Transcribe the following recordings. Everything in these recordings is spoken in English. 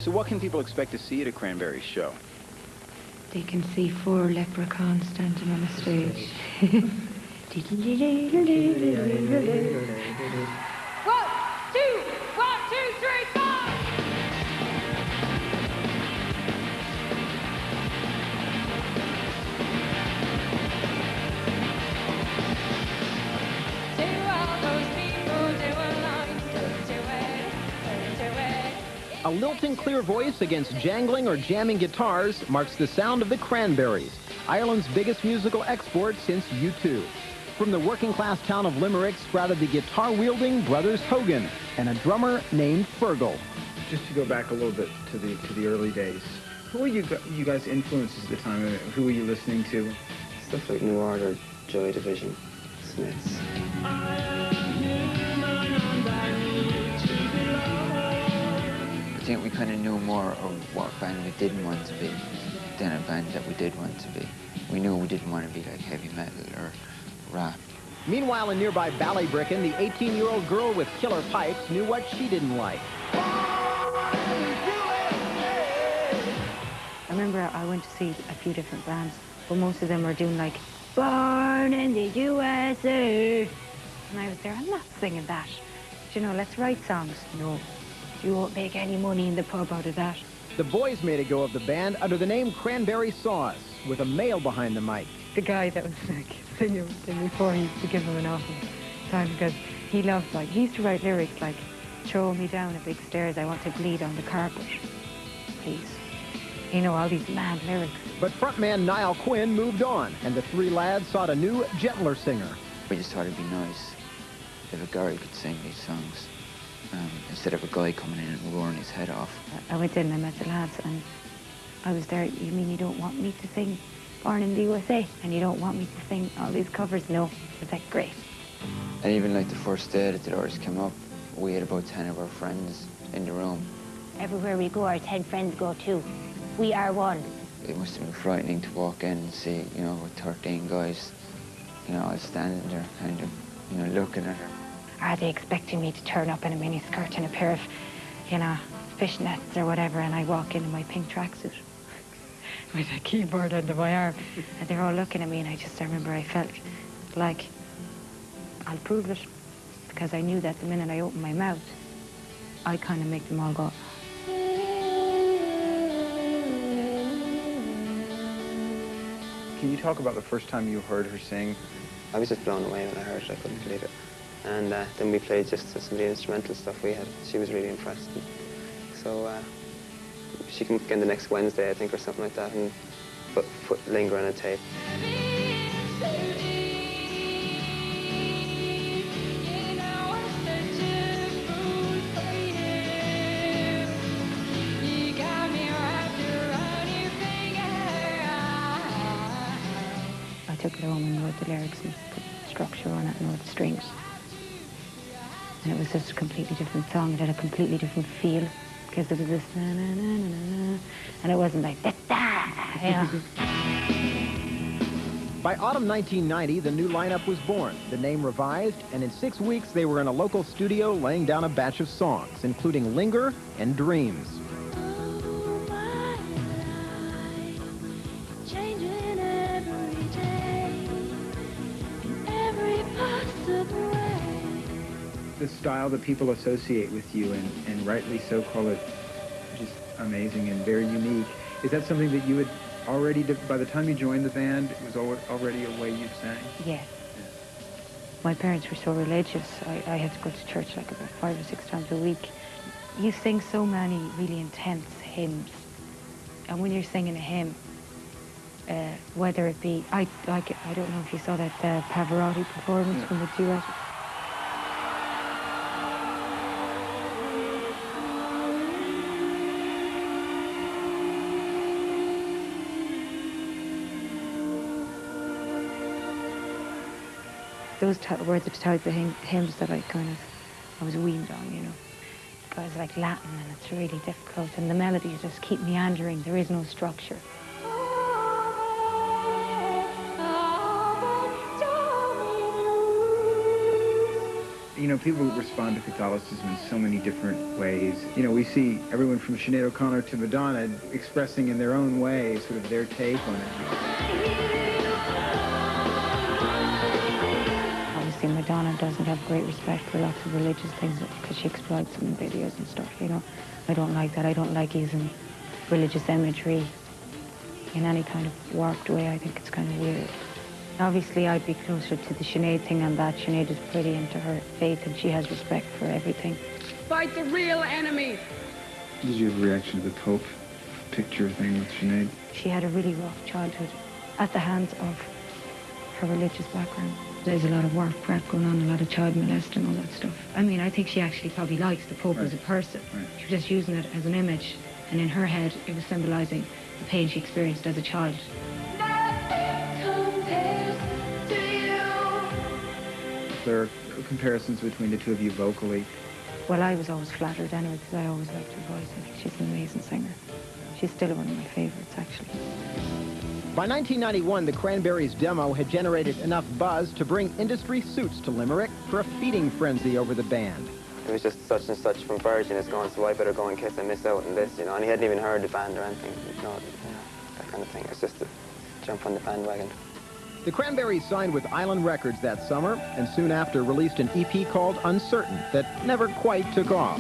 So what can people expect to see at a Cranberries show? They can see 4 leprechauns standing on a stage. 1, 2, 1, 2, 3, 4! A lilting clear voice against jangling or jamming guitars marks the sound of the Cranberries, Ireland's biggest musical export since U2. From the working-class town of Limerick sprouted the guitar-wielding brothers Hogan and a drummer named Fergal. Just to go back a little bit to the early days, who were you guys' influences at the time? Who were you listening to? Stuff like New Order, Joy Division, Smiths. I think we kind of knew more of what band we didn't want to be than a band that we did want to be. We knew we didn't want to be like heavy metal or rap. Meanwhile, in nearby Ballybricken, the 18-year-old girl with killer pipes knew what she didn't like. I remember I went to see a few different bands, but most of them were doing like, Born in the USA. And I was there, I'm not singing that. You know, let's write songs. No, you won't make any money in the pub out of that. The boys made a go of the band under the name Cranberry Sauce, with a male behind the mic. The guy that was like singing with him before he used to give him an awful time because he loved, like, he used to write lyrics like, throw me down a big stairs, I want to bleed on the carpet, please. You know, all these mad lyrics. But frontman Niall Quinn moved on, and the 3 lads sought a new, gentler singer. We just thought it'd be nice if a girl could sing these songs instead of a guy coming in and roaring his head off. I went in and I met the lads and I was there, you mean you don't want me to sing Born in the USA and you don't want me to sing all these covers? No. I was like, great. And even like the first day that the doors came up, we had about 10 of our friends in the room. Everywhere we go, our 10 friends go too. We are one. It must have been frightening to walk in and see, you know, 13 guys, you know, all standing there kind of, you know, looking at her. Are they expecting me to turn up in a miniskirt and a pair of, you know, fishnets or whatever, and I walk in my pink tracksuit with a keyboard under my arm, and they're all looking at me, and I remember I felt like, I'll prove it, because I knew that the minute I opened my mouth, I kind of make them all go. Can you talk about the first time you heard her sing? I was just blown away when I heard it. I couldn't believe it. And then we played just some of the instrumental stuff we had. She was really impressed. And so she can again the next Wednesday, I think, or something like that, and put Linger on a tape. I took it home and wrote the lyrics and put structure on it and wrote the strings. And it was just a completely different song. It had a completely different feel because it was this na na na na na, and it wasn't like da da. Yeah. By autumn 1990, the new lineup was born, the name revised, and in 6 weeks they were in a local studio laying down a batch of songs, including Linger and Dreams. The style that people associate with you, and rightly so, call it just amazing and very unique. Is that something that you had already, by the time you joined the band, it was already a way you sang? Yeah. My parents were so religious. I had to go to church like about 5 or 6 times a week. You sing so many really intense hymns, and when you're singing a hymn, whether it be, I don't know if you saw that Pavarotti performance from the duet. Those were the type of hymns that I was weaned on, you know. Because like Latin, and it's really difficult, and the melodies just keep meandering. There is no structure. You know, people respond to Catholicism in so many different ways. You know, we see everyone from Sinead O'Connor to Madonna expressing in their own way sort of their take on it. Obviously, Madonna doesn't have great respect for lots of religious things because she exploits them in videos and stuff, you know. I don't like that. I don't like using religious imagery in any kind of warped way. I think it's kind of weird. Obviously, I'd be closer to the Sinead thing on that. Sinead is pretty into her faith and she has respect for everything. Fight the real enemy. Did you have a reaction to the Pope picture thing with Sinead? She had a really rough childhood at the hands of her religious background. There's a lot of war prep going on, a lot of child molesting and all that stuff. I mean, I think she actually probably likes the Pope as a person. Right. She was just using it as an image, and in her head, it was symbolizing the pain she experienced as a child. There are comparisons between the two of you vocally. Well, I was always flattered anyway, because I always liked her voice. I think she's an amazing singer. She's still one of my favorites, actually. By 1991, the Cranberries' demo had generated enough buzz to bring industry suits to Limerick for a feeding frenzy over the band. It was just such and such from Virgin is going, so I better go and kiss and miss out on this, you know, and he hadn't even heard the band or anything, you know, that kind of thing. It's just to jump on the bandwagon. The Cranberries signed with Island Records that summer, and soon after released an EP called Uncertain that never quite took off.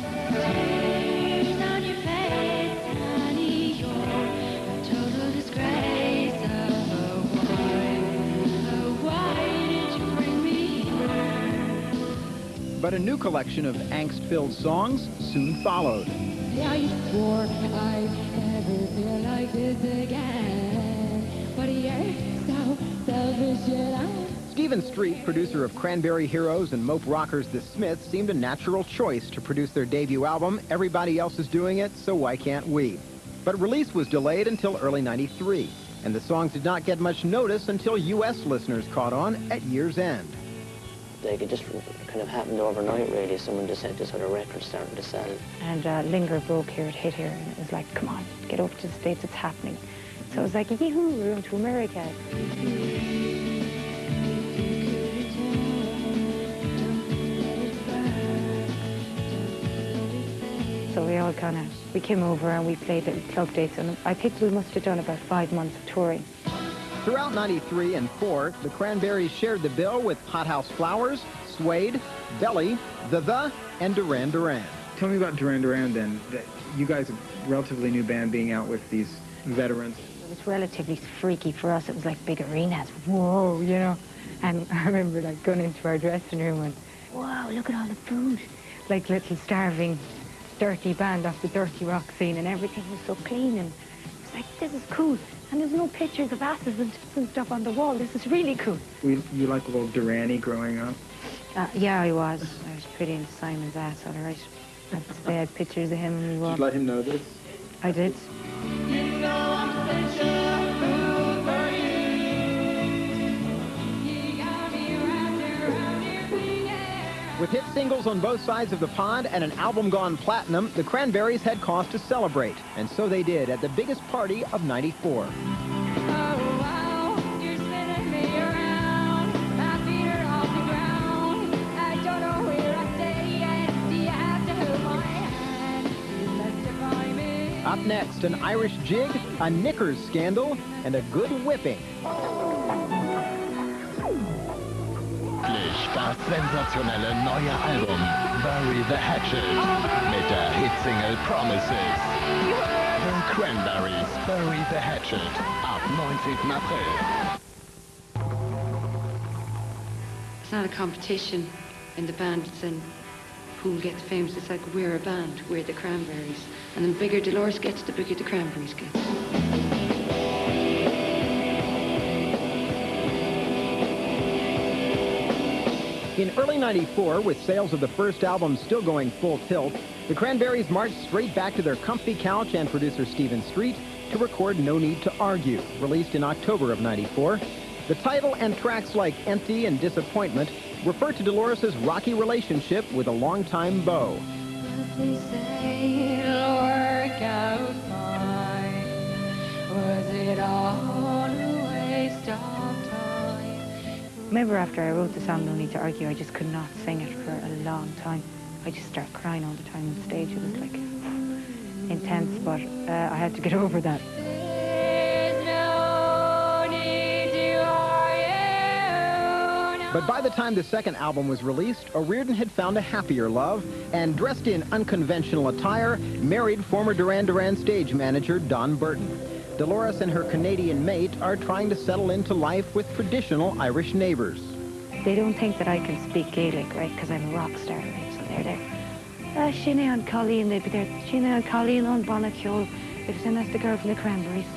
But a new collection of angst-filled songs soon followed. I swore I'd never feel like this again. But you're so selfish, you know. Stephen Street, producer of Cranberry Heroes and mope rockers The Smiths, seemed a natural choice to produce their debut album. Everybody else is doing it, so why can't we? But release was delayed until early '93, and the songs did not get much notice until U.S. listeners caught on at year's end. Like, it just kind of happened overnight, really. Someone just had this other record starting to sell. And Linger broke here, it hit here, and it was like, come on, get over to the States, it's happening. So it was like, yee-hoo, we're going to America. So we all we came over and we played little club dates, and I think we must have done about 5 months of touring. Throughout '93 and '4, the Cranberries shared the bill with Hothouse Flowers, Suede, Belly, The, and Duran Duran. Tell me about Duran Duran then. You guys, a relatively new band being out with these veterans. It was relatively freaky for us. It was like big arenas. Whoa, you know. And I remember like going into our dressing room and, wow, look at all the food. Like little starving, dirty band off the dirty rock scene, and everything was so clean, and it was like, this is cool. And there's no pictures of asses and stuff on the wall. This is really cool. You like a little Duran-y growing up? Yeah, I was. I was pretty into Simon's ass, all right. They had pictures of him and we walked. Did you let him know this? I did. You know I'm such a fool for you. You got me wrapped around your finger. With hit singles on both sides of the pond and an album gone platinum, the Cranberries had cause to celebrate, and so they did at the biggest party of '94. Up next, an Irish jig, a knickers scandal, and a good whipping. Das sensationelle neue Album Bury the Hatchet mit der Hitsingle Promises. The Cranberries Bury the Hatchet ab 19. April. It's not a competition in the band. It's in who gets famous. It's like we're a band. We're the Cranberries. And the bigger Dolores gets, the bigger the Cranberries get. In early '94, with sales of the first album still going full tilt, the Cranberries marched straight back to their comfy couch and producer Stephen Street to record No Need to Argue, released in October of '94. The title and tracks like Empty and Disappointment refer to Dolores' rocky relationship with a longtime beau. They say it'll work out fine. Was it all a waste of time? Remember after I wrote the song No Need to Argue, I just could not sing it for a long time. I just started crying all the time on stage. It was like intense, but I had to get over that. But by the time the second album was released, O'Riordan had found a happier love and, dressed in unconventional attire, married former Duran Duran stage manager Don Burton. Dolores and her Canadian mate are trying to settle into life with traditional Irish neighbors. They don't think that I can speak Gaelic, right, because I'm a rock star, right, so they're there. Shinny on Colleen, they'd be there, Shinny on Colleen on Bonacule. They'd say, that's the girl from the Cranberries.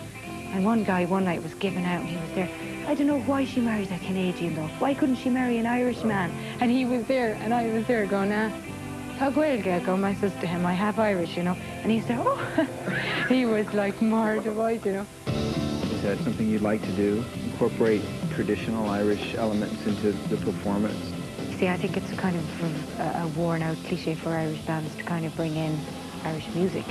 And one guy one night was giving out and he was there. I don't know why she marries a Canadian though. Why couldn't she marry an Irish man? And he was there and I was there going, Tá Gaeilge go, I says to him, I have Irish, you know. And he said, oh, he was like mortified, you know. Is that something you'd like to do? Incorporate traditional Irish elements into the performance? See, I think it's a kind of a worn-out cliche for Irish bands to kind of bring in Irish music.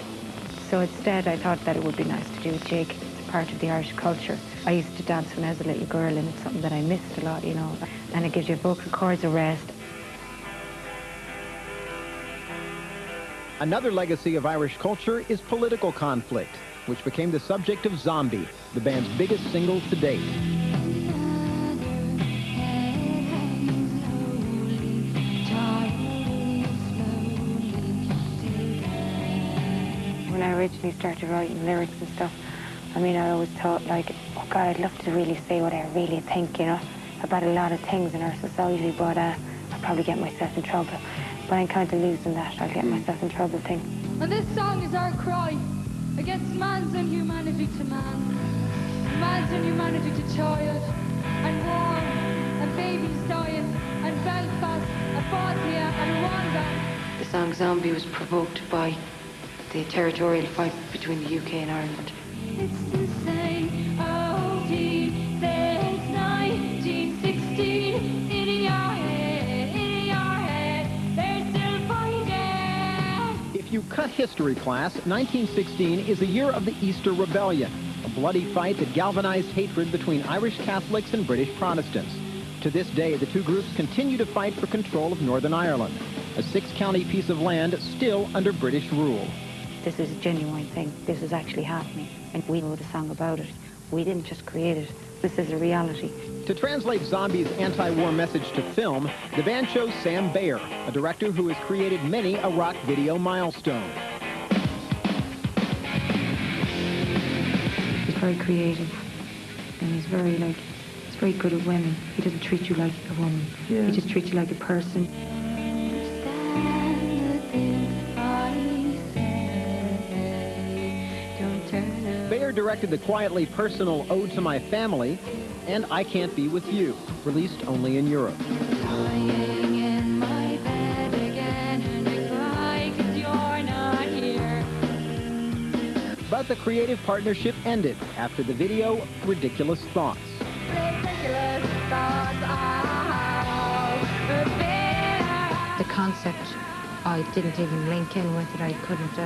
So instead, I thought that it would be nice to do a jig. It's part of the Irish culture. I used to dance when I was a little girl, and it's something that I missed a lot, you know. And it gives your vocal cords a rest. Another legacy of Irish culture is political conflict, which became the subject of Zombie, the band's biggest single to date. When I originally started writing lyrics and stuff, I mean, I always thought, like, oh God, I'd love to really say what I really think, you know, about a lot of things in our society, but I'll probably get myself in trouble. But I'm kind of losing that. I'll get myself in trouble thing. And this song is our cry against man's inhumanity to man, man's inhumanity to child, and war, and babies dying, and Belfast, and Bosnia, and Rwanda. The song Zombie was provoked by the territorial fight between the UK and Ireland. It's the same old deed since 1916. In your head, they're still fighting. If you cut history class, 1916 is the year of the Easter Rebellion, a bloody fight that galvanized hatred between Irish Catholics and British Protestants. To this day, the two groups continue to fight for control of Northern Ireland, a 6-county piece of land still under British rule. This is a genuine thing. This is actually happening. And we wrote a song about it. We didn't just create it. This is a reality. To translate Zombie's anti-war message to film, the band chose Sam Bayer, a director who has created many a rock video milestone. He's very creative. And he's very good at women. He doesn't treat you like a woman. Yeah. He just treats you like a person. Bayer directed the quietly personal Ode to My Family and I Can't Be With You, released only in Europe. Lying in my bed again, and I cry 'cause you're not here. But the creative partnership ended after the video, Ridiculous Thoughts. Ridiculous thoughts are bitter. The concept, I didn't even link in with it. I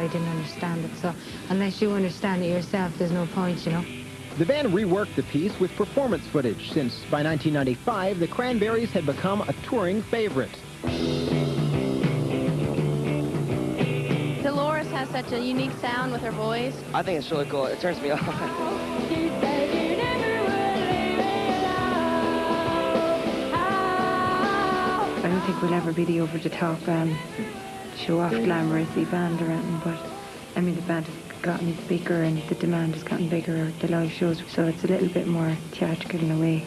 didn't understand it. So unless you understand it yourself, there's no point, you know. The band reworked the piece with performance footage since, by 1995, the Cranberries had become a touring favorite. Dolores has such a unique sound with her voice. I think it's really cool. It turns me on. You said you never would leave it out. I don't think we'll ever be the over-the-top show-off glamorousy band or anything, but I mean the band has gotten bigger and the demand has gotten bigger, the live shows, so it's a little bit more theatrical in a way.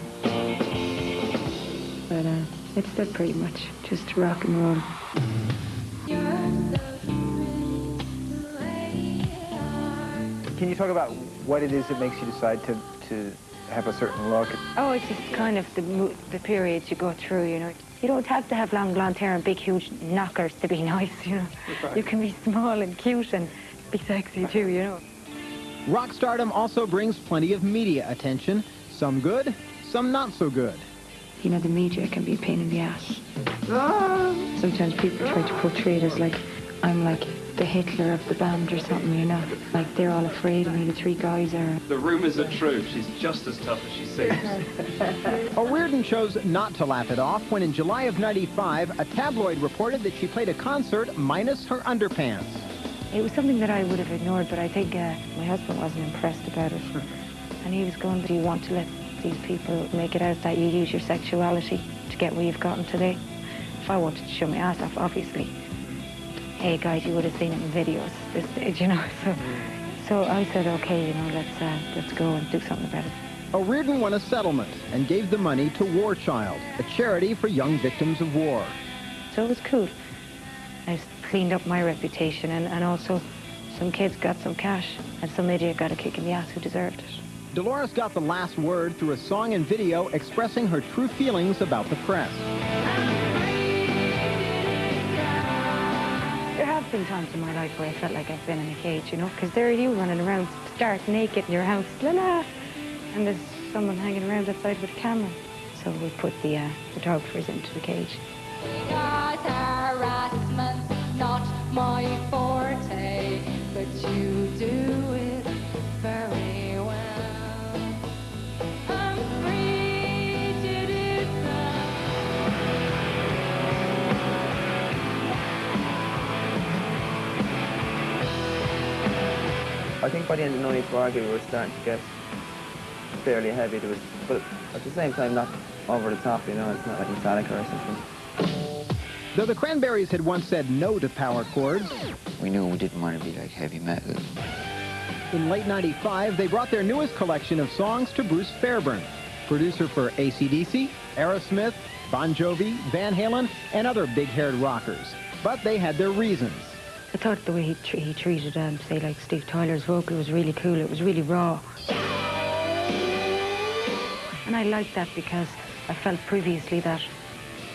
But it's still pretty much just rock and roll. Can you talk about what it is that makes you decide to have a certain look? Oh, it's just kind of the periods you go through, you know. You don't have to have long blonde hair and big huge knockers to be nice, you know. Right. You can be small and cute and be sexy too, you know. Rock stardom also brings plenty of media attention, some good, some not so good. You know, the media can be a pain in the ass. Sometimes people try to portray it as like I'm like the Hitler of the band or something, you know. Like, they're all afraid of me, the three guys are. The rumours are true. She's just as tough as she seems. O'Riordan chose not to laugh it off when in July of '95, a tabloid reported that she played a concert minus her underpants. It was something that I would have ignored, but I think my husband wasn't impressed about it. And he was going, do you want to let these people make it out that you use your sexuality to get where you've gotten today? If I wanted to show my ass off, obviously. Hey guys, you would have seen it in videos this stage, you know. So I said, okay, you know, let's go and do something about it. O'Riordan won a settlement and gave the money to War Child, a charity for young victims of war. So it was cool. I cleaned up my reputation, and also some kids got some cash, and some idiot got a kick in the ass who deserved it. Dolores got the last word through a song and video expressing her true feelings about the press. There have been times in my life where I felt like I've been in a cage, you know, because there are you running around stark naked in your house, la la, and there's someone hanging around outside with a camera. So we put the photographers into the cage. Harassment's not my forte, but you do it very well. I'm free to do so. I think by the end of '94 we were starting to get fairly heavy. There was, but at the same time, not over the top, you know. It's not like Metallica or something. Though the Cranberries had once said no to power chords, We knew we didn't want to be like heavy metal. in late '95, they brought their newest collection of songs to Bruce Fairbairn, producer for AC/DC, Aerosmith, Bon Jovi, Van Halen, and other big-haired rockers. But they had their reasons. I thought the way he treated, say, like Steve Tyler's vocal was really cool. It was really raw. And I liked that because I felt previously that,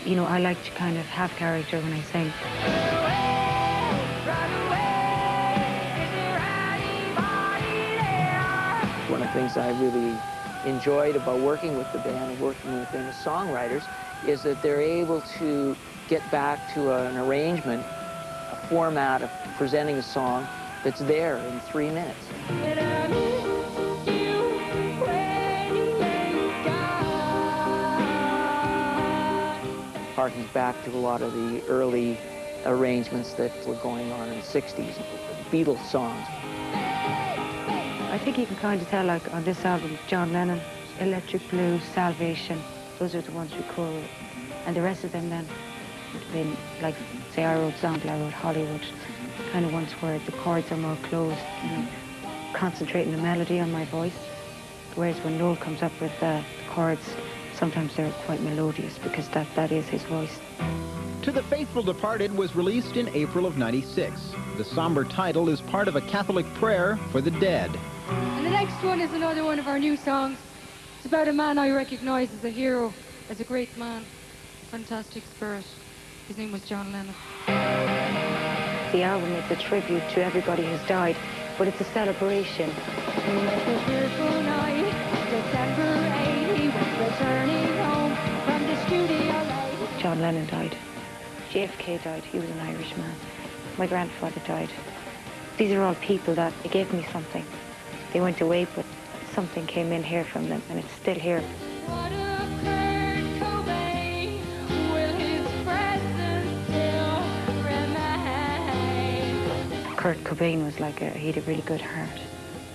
you know, I like to kind of have character when I sing. One of the things I really enjoyed about working with the band and working with them as songwriters is that they're able to get back to an arrangement, a format of presenting a song that's there in 3 minutes. Harkens back to a lot of the early arrangements that were going on in the 60s, Beatles songs. I think you can kind of tell, like, on this album, John Lennon, Electric Blue, Salvation, those are the ones we co-wrote. And the rest of them then would have been, like, say, I wrote Zombie, I wrote Hollywood, kind of ones where the chords are more closed, you know, concentrating the melody on my voice. Whereas when Noel comes up with the chords, sometimes they're quite melodious because that is his voice. To the Faithful Departed was released in April of '96. The somber title is part of a Catholic prayer for the dead. And the next one is another one of our new songs. It's about a man I recognize as a hero, as a great man, fantastic spirit. His name was John Lennon. The album is a tribute to everybody who's died, but it's a celebration. It was a fearful night, December 80, was returning home from the studio late. John Lennon died. JFK died. He was an Irishman. My grandfather died. These are all people that they gave me something. They went away, but something came in here from them, and it's still here. What of Kurt Cobain? Will his presence still remain? Kurt Cobain was like he had a really good heart.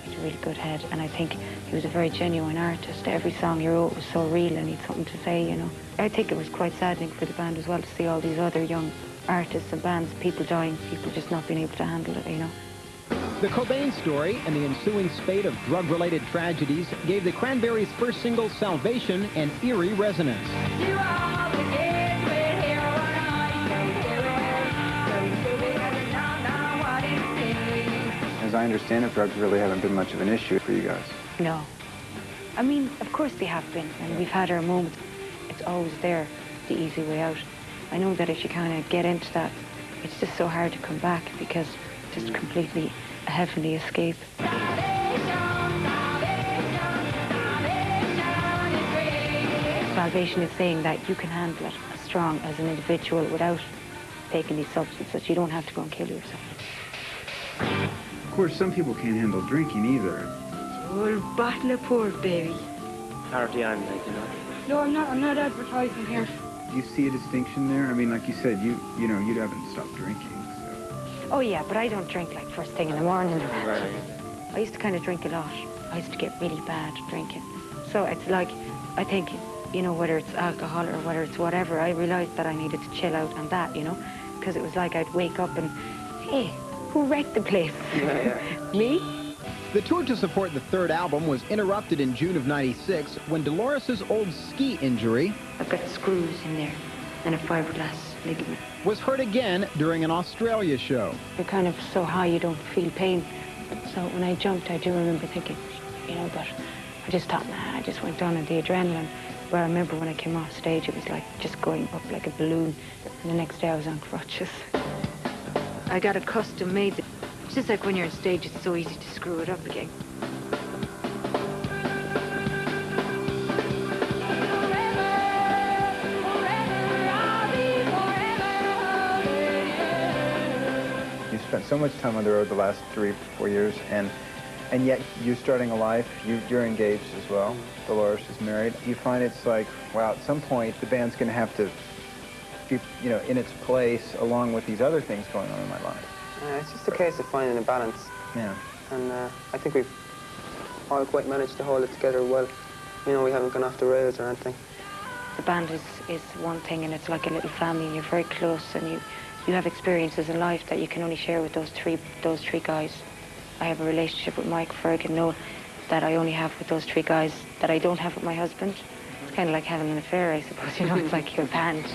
He had a really good head, and I think he was a very genuine artist. Every song he wrote was so real, and he had something to say, you know. I think it was quite saddening for the band as well to see all these other young artists and bands, people dying, people just not being able to handle it, you know. The Cobain story and the ensuing spate of drug-related tragedies gave the Cranberries' first single, Salvation, an eerie resonance. As I understand it, drugs really haven't been much of an issue for you guys. No. I mean, of course they have been, and we've had our moments. It's always there, the easy way out. I know that if you kind of get into that, it's just so hard to come back because it's just completely a heavenly escape. Salvation is saying that you can handle it as strong as an individual without taking these substances. You don't have to go and kill yourself. course, some people can't handle drinking either. Whole bottle of port, baby. Party on, like, you know. No, I'm not advertising here. Do you see a distinction there? I mean, like you said, you haven't stopped drinking, so. Oh yeah, but I don't drink like first thing in the morning. Right. I used to kind of drink a lot. I used to get really bad drinking. So it's like, I think, you know, whether it's alcohol or whether it's whatever, I realized that I needed to chill out on that, you know, because it was like I'd wake up and, hey, who wrecked the place? Me? The tour to support the third album was interrupted in June of '96 when Dolores' old ski injury, I've got screws in there and a fiberglass ligament. was hurt again during an Australia show. You're kind of so high you don't feel pain. So when I jumped, I do remember thinking, you know, but I just thought, man, I just went on in the adrenaline. But I remember when I came off stage, it was like just going up like a balloon. And the next day I was on crutches. I got a custom made. It's just like when you're on stage, it's so easy to screw it up again. You spent so much time on the road the last 3 or 4 years, and yet you're starting a life. You're engaged as well. Dolores is married. You find it's like, wow, at some point the band's going to have to be, you know, in its place along with these other things going on in my life. It's just a case of finding a balance. Yeah. And I think we've all quite managed to hold it together well. You know, we haven't gone off the rails or anything. The band is one thing, and it's like a little family, and you're very close, and you have experiences in life that you can only share with those three guys. I have a relationship with Mike, Ferg, and Noel that I only have with those 3 guys that I don't have with my husband. It's kind of like having an affair, I suppose. You know, it's like your band.